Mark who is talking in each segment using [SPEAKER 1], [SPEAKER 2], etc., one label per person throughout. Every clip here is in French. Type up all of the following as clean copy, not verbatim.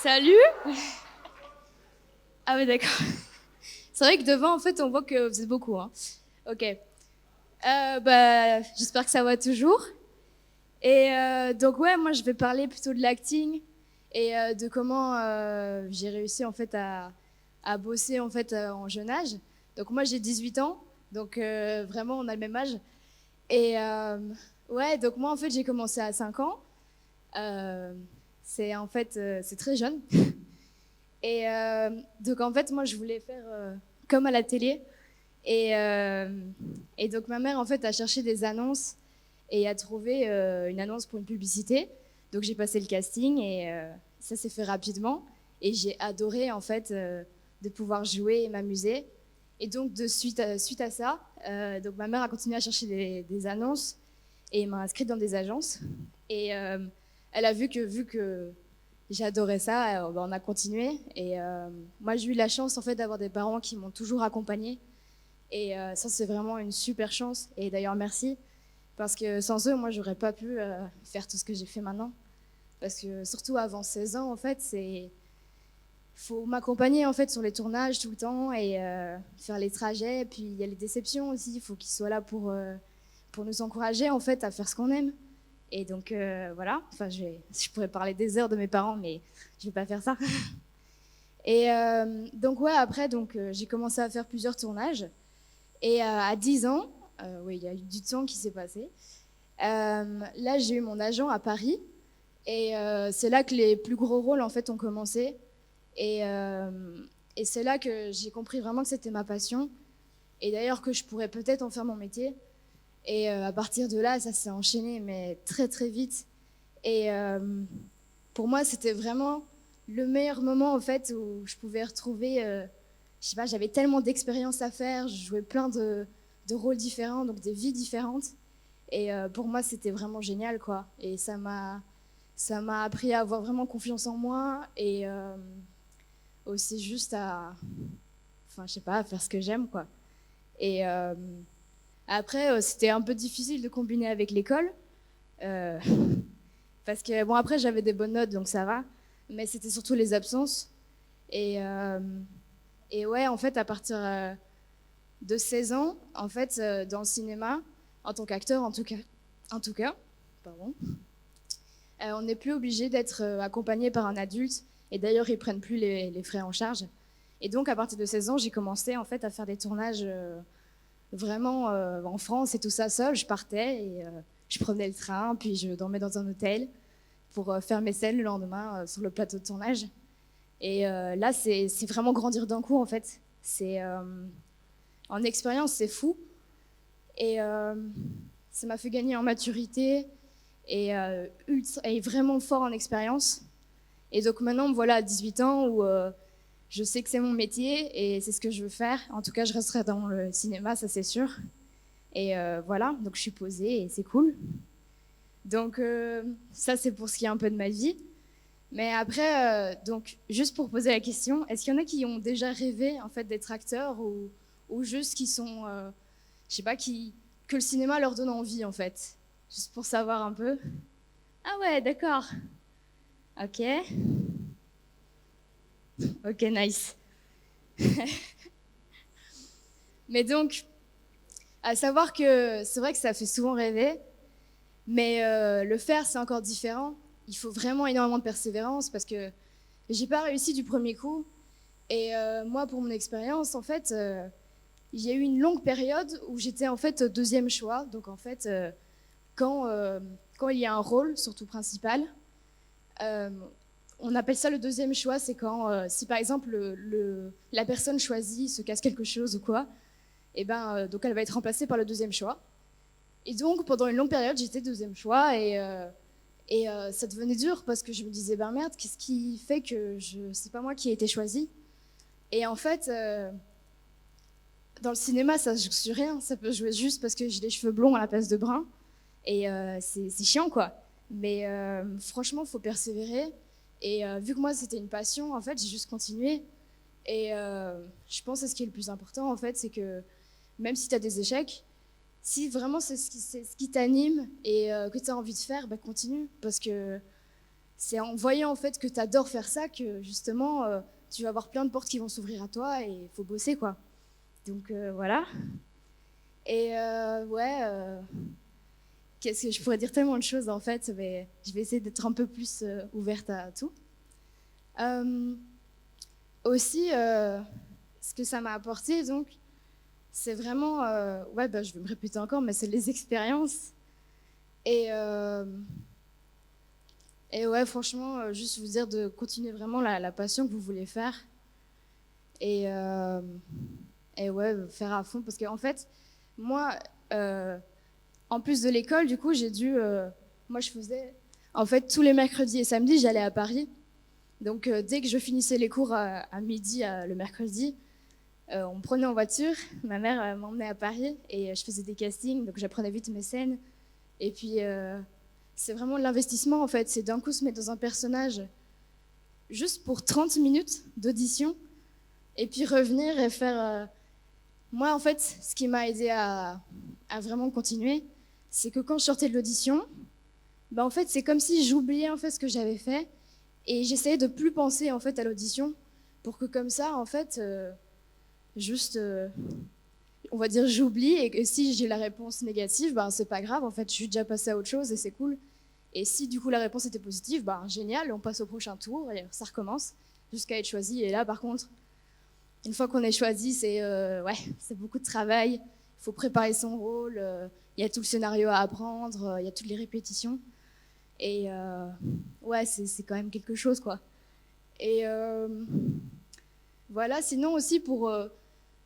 [SPEAKER 1] Salut! Ah ouais, d'accord. C'est vrai que devant, en fait, on voit que vous êtes beaucoup. Hein. Ok. J'espère que ça va toujours. Et donc, ouais, moi, je vais parler plutôt de l'acting et de comment j'ai réussi, en fait, à bosser, en fait, en jeune âge. Donc, moi, j'ai 18 ans. Donc, vraiment, on a le même âge. Et ouais, donc, moi, en fait, j'ai commencé à 5 ans. Euh, c'est très jeune. Et donc en fait, moi, je voulais faire comme à la télé. Et, euh, et donc ma mère, en fait, a cherché des annonces et a trouvé une annonce pour une publicité. Donc j'ai passé le casting et ça s'est fait rapidement. Et j'ai adoré, en fait, de pouvoir jouer et m'amuser. Et donc, suite à ça, donc ma mère a continué à chercher des annonces et m'a inscrite dans des agences. Et elle a vu que j'adorais ça, on a continué. Et moi, j'ai eu la chance en fait d'avoir des parents qui m'ont toujours accompagnée. Et ça, c'est vraiment une super chance. Et d'ailleurs, merci. Parce que sans eux, moi, j'aurais pas pu faire tout ce que j'ai fait maintenant. Parce que surtout avant 16 ans, en fait, c'est faut m'accompagner en fait sur les tournages tout le temps et faire les trajets. Puis il y a les déceptions aussi. Il faut qu'ils soient là pour nous encourager en fait à faire ce qu'on aime. Et donc voilà. Enfin, je pourrais parler des heures de mes parents, mais je vais pas faire ça. Et donc ouais, après, j'ai commencé à faire plusieurs tournages. Et à 10 ans, oui, il y a eu du temps qui s'est passé. Là, j'ai eu mon agent à Paris. Et c'est là que les plus gros rôles, en fait, ont commencé. Et, euh, et c'est là que j'ai compris vraiment que c'était ma passion. Et d'ailleurs que je pourrais peut-être en faire mon métier. Et à partir de là, ça s'est enchaîné, mais très très vite. Et pour moi, c'était vraiment le meilleur moment en fait où je pouvais retrouver, je sais pas, j'avais tellement d'expériences à faire, je jouais plein de rôles différents, donc des vies différentes. Et pour moi, c'était vraiment génial, quoi. Et ça m'a appris à avoir vraiment confiance en moi et aussi juste à, enfin, je sais pas, à faire ce que j'aime, quoi. Et après, c'était un peu difficile de combiner avec l'école. Euh, Parce que, bon, après, j'avais des bonnes notes, donc ça va. Mais c'était surtout les absences. Et, euh, et ouais, en fait, à partir de 16 ans, en fait, dans le cinéma, en tant qu'acteur, en tout cas, pardon, on n'est plus obligé d'être accompagné par un adulte. Et d'ailleurs, ils prennent plus les frais en charge. Et donc, à partir de 16 ans, j'ai commencé en fait à faire des tournages vraiment en France et tout ça seul. Je partais et je prenais le train, puis je dormais dans un hôtel pour faire mes scènes le lendemain sur le plateau de tournage. Et là, c'est vraiment grandir d'un coup, en fait. C'est en expérience, c'est fou. Et ça m'a fait gagner en maturité et vraiment fort en expérience. Et donc maintenant, me voilà à 18 ans où je sais que c'est mon métier et c'est ce que je veux faire. En tout cas, je resterai dans le cinéma, ça c'est sûr. Et voilà, donc je suis posée et c'est cool. Donc ça, c'est pour ce qui est un peu de ma vie. Mais après, donc, juste pour poser la question, est-ce qu'il y en a qui ont déjà rêvé en fait d'être acteurs ou juste qui sont, je sais pas, que le cinéma leur donne envie en fait, juste pour savoir un peu. Ah ouais, d'accord. Ok, ok, nice. Mais donc, à savoir que c'est vrai que ça fait souvent rêver, mais le faire c'est encore différent. Il faut vraiment énormément de persévérance parce que j'ai pas réussi du premier coup. Et moi, pour mon expérience, en fait, il y a eu une longue période où j'étais en fait deuxième choix. Donc en fait, quand, euh, quand il y a un rôle, surtout principal, euh, on appelle ça le deuxième choix. C'est quand, si par exemple la personne choisie se casse quelque chose ou quoi, et ben donc elle va être remplacée par le deuxième choix. Et donc pendant une longue période, j'étais deuxième choix et ça devenait dur parce que je me disais ben merde, qu'est-ce qui fait que c'est pas moi qui ai été choisie. Et en fait, dans le cinéma, ça joue sur rien. Ça peut jouer juste parce que j'ai les cheveux blonds à la place de bruns. Et c'est chiant, quoi. Mais franchement, il faut persévérer. Et vu que moi, c'était une passion, en fait, j'ai juste continué. Et je pense que ce qui est le plus important, en fait, c'est que même si tu as des échecs, si vraiment c'est ce qui t'anime et que tu as envie de faire, bah, continue. Parce que c'est en voyant en fait que tu adores faire ça que justement tu vas avoir plein de portes qui vont s'ouvrir à toi et il faut bosser quoi. Donc voilà. Et qu'est-ce que je pourrais dire tellement de choses en fait, mais je vais essayer d'être un peu plus ouverte à tout. Aussi, ce que ça m'a apporté, donc, c'est vraiment, je vais me répéter encore, mais c'est les expériences. Et ouais, franchement, juste vous dire de continuer vraiment la passion que vous voulez faire. Et ouais, faire à fond. Parce qu'en fait, moi, en plus de l'école, du coup, j'ai dû... moi, je faisais... En fait, tous les mercredis et samedis, j'allais à Paris. Donc, dès que je finissais les cours à midi le mercredi, on me prenait en voiture. Ma mère m'emmenait à Paris et je faisais des castings. Donc, j'apprenais vite mes scènes. Et puis... c'est vraiment de l'investissement en fait, c'est d'un coup se mettre dans un personnage juste pour 30 minutes d'audition et puis revenir et faire... Moi en fait, ce qui m'a aidé à vraiment continuer, c'est que quand je sortais de l'audition, en fait c'est comme si j'oubliais en fait ce que j'avais fait et j'essayais de plus penser en fait à l'audition pour que comme ça en fait, on va dire j'oublie et que si j'ai la réponse négative, c'est pas grave en fait, je suis déjà passée à autre chose et c'est cool. Et si du coup la réponse était positive, génial, on passe au prochain tour et ça recommence jusqu'à être choisi. Et là par contre, une fois qu'on est choisi, c'est beaucoup de travail. Il faut préparer son rôle, il y a tout le scénario à apprendre, il y a toutes les répétitions. Et c'est quand même quelque chose quoi. Et voilà, sinon aussi pour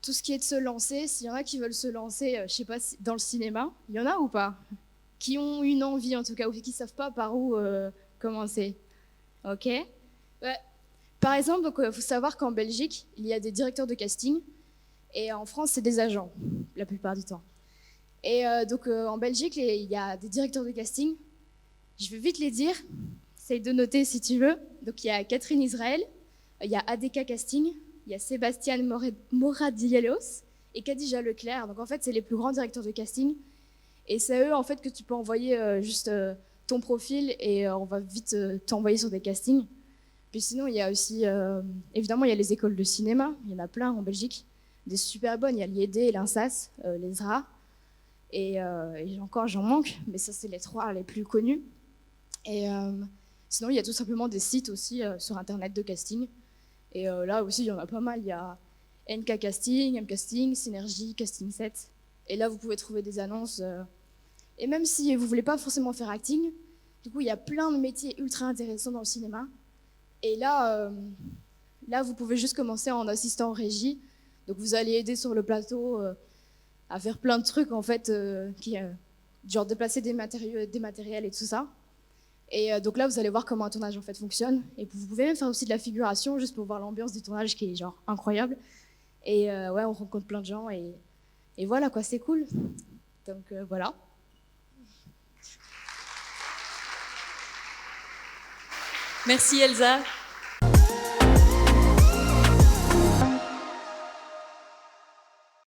[SPEAKER 1] tout ce qui est de se lancer, s'il y en a qui veulent se lancer, je sais pas, dans le cinéma, il y en a ou pas ? Qui ont une envie en tout cas, ou qui ne savent pas par où commencer. Ok. Ouais. Par exemple, il faut savoir qu'en Belgique, il y a des directeurs de casting, et en France, c'est des agents, la plupart du temps. Et en Belgique, il y a des directeurs de casting. Je vais vite les dire, essaye de noter si tu veux. Donc il y a Catherine Israël, il y a ADK Casting, il y a Sébastien Moradielos et Khadija Leclerc. Donc en fait, c'est les plus grands directeurs de casting. Et c'est à eux en fait que tu peux envoyer juste ton profil et on va vite t'envoyer sur des castings. Puis sinon, il y a aussi, évidemment, il y a les écoles de cinéma. Il y en a plein en Belgique, des super bonnes. Il y a l'IED, l'INSAS, l'ESRA. Et encore, j'en manque, mais ça, c'est les 3 les plus connus. Et sinon, il y a tout simplement des sites aussi sur Internet de casting. Et là aussi, il y en a pas mal. Il y a NK Casting, M Casting, Synergie, Casting 7. Et là, vous pouvez trouver des annonces. Et même si vous ne voulez pas forcément faire acting, du coup, il y a plein de métiers ultra intéressants dans le cinéma. Et là, vous pouvez juste commencer en assistant en régie. Donc, vous allez aider sur le plateau à faire plein de trucs, en fait, genre déplacer des matériels et tout ça. Et donc là, vous allez voir comment un tournage, en fait, fonctionne. Et vous pouvez même faire aussi de la figuration, juste pour voir l'ambiance du tournage qui est, genre, incroyable. Et on rencontre plein de gens. Et voilà, quoi, c'est cool. Donc, voilà.
[SPEAKER 2] Merci Elsa.